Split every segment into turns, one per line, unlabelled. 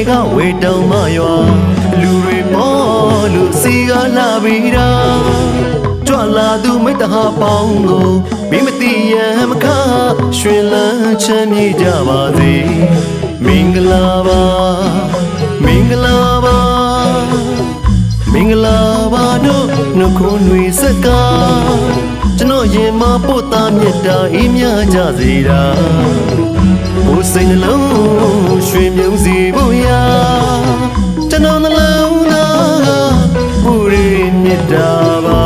ကဝေတောင်မရွာလူတွေပေါ်လို့စီကလာပြီးတာကြွလာသူမိတ္တဟာပေါင်းကိုမိမတိရမခရွှင်လန်းချမ်းမြေ့ကြပါစေမင်္ဂလာပါမင်္ဂလာပါမင်္ဂလာပါတို့နှုတ်ခွန်းတွေစကားကျွန်တော်ရင်မပို့သားမြတ်တာအေးမြကြစေတာဘိုးစိတ်နှလုံးရွှင်မြုံစီဖို့ရာကျွန်တော်နှလုံးသားပူရင်းမြတ်တာပါ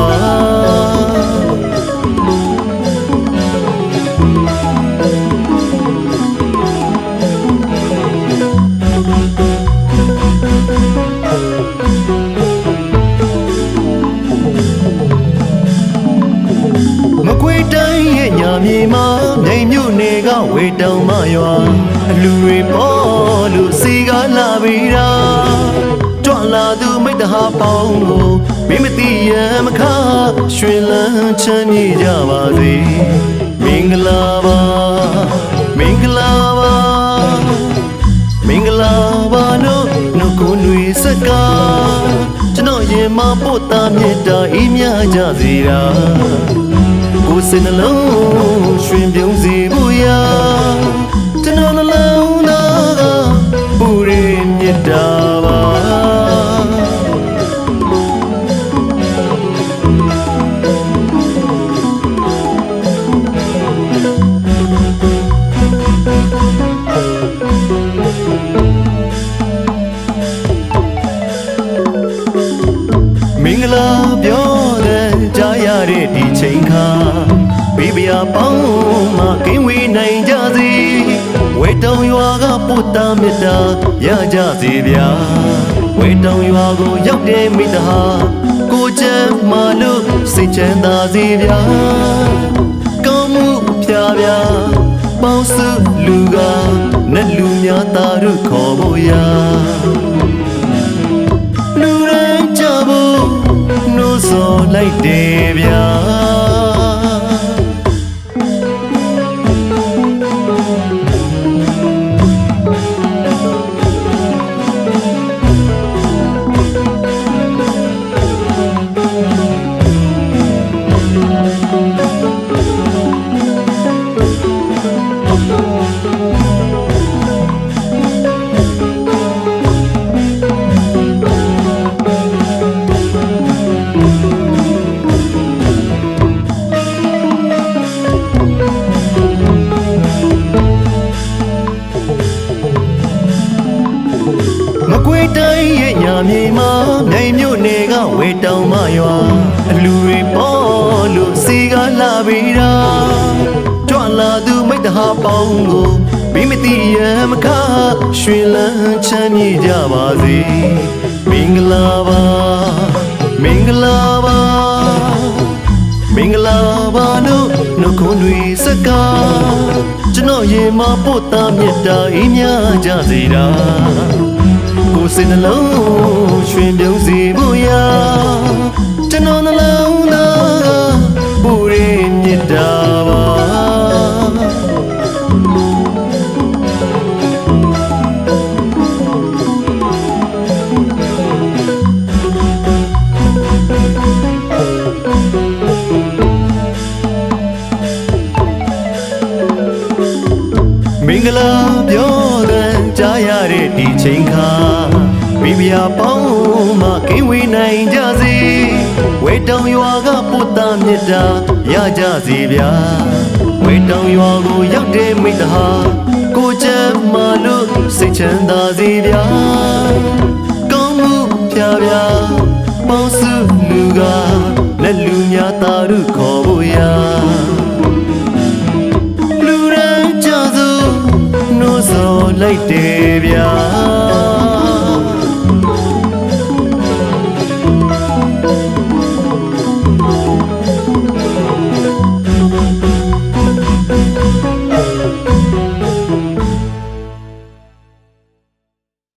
ညာမြေမှာမြိတ်မြို့နယ်ကဝေတောင်မရွာလူတွေပေါ်လို့စီကလာပြီးတာကြွလာသူမိတ္တဟာပေါင်းကိုမိမတိရမခရွှင်လန်းချမ်းမြေ့ကြပါစေမင်္ဂလာပါမင်္ဂလာပါမင်္ဂလာပါလို့နှုတ်ခွန်းတွေစကားကျွန်တော်ရင်မပို့သားမြတ်တာအေးမြကြစေတာကိုယ်စင်နှလုံးရွှင်ပြုံးစေဖို့ရာကျွန်တော်နှလုံးသားကပူရင်းမြတ်တာပါမင်္ဂလာပြောတဲ့ကြားရတဲ့ဒီချိန်ခါဘေးပြာပေါင်းမှကင်းဝေးနိုင်ကြစေဝေတောင်ရွာကပို့တာမြတ်တာရကြစေဗျာဝေတောင်ရွာကိုရောက်တဲ့မိတ္တဟာကိုချမ်းမလို့စိတ်ချမ်းသာစေဗျာကောင်းမှုဖြာဗျာပေါင်းစုလူကနဲ့လူများသားတို့ခေါ်ဖို့ရာလူတိုင်းကြဖို့နှိုးဆော်လိုက်တယ်ဗျာမကွေးတိုင်းရဲ့ညာမြေမှာမြိတ်မြို့နယ်ကဝေတောင်မရွာလူတွေပေါ်လို့စီကလာပြီးတာကြွလာသူမိတ္တဟာပေါင်းကိုမိမတိရမခရွှင်လန်းချမ်းမြေ့ကြပါစေမင်္ဂလာပါမင်္ဂလာပါမင်္ဂလာပါလို့နှုတ်ခွန်းတွေစကားကျွန်တော်ရင်မပို့သားမြတ်တာအေးမြကြစေတာကိုယ်စင်နှလုံးရွှင်ပြုံးစေဖို့ရာကျွန်တော်နှလုံးသားပူရင်းမြတ်တာပါမင်္ဂလာပြောတဲ့ကြားရတဲ့ဒီချိန်ခါမိဖုရားပေါင်းမှကင်းဝေးနိုင်ကြစေဝေတောင်ရွာကပို့တာမြတ်တာရကြစေဗျာဝေတောင်ရွာကိုရောက်တဲ့မိတ္တဟာကိုချမ်းမလို့စိတ်ချမ်းသာစေဗျာကောင်းမှုဖြာဗျာပေါင်းစုလူကလက်လူများသားတို့ခေါ်ဖို့ရာလူတိုင်းကြစို့နှိုးဆော်လိုက်တယ်ဗျာ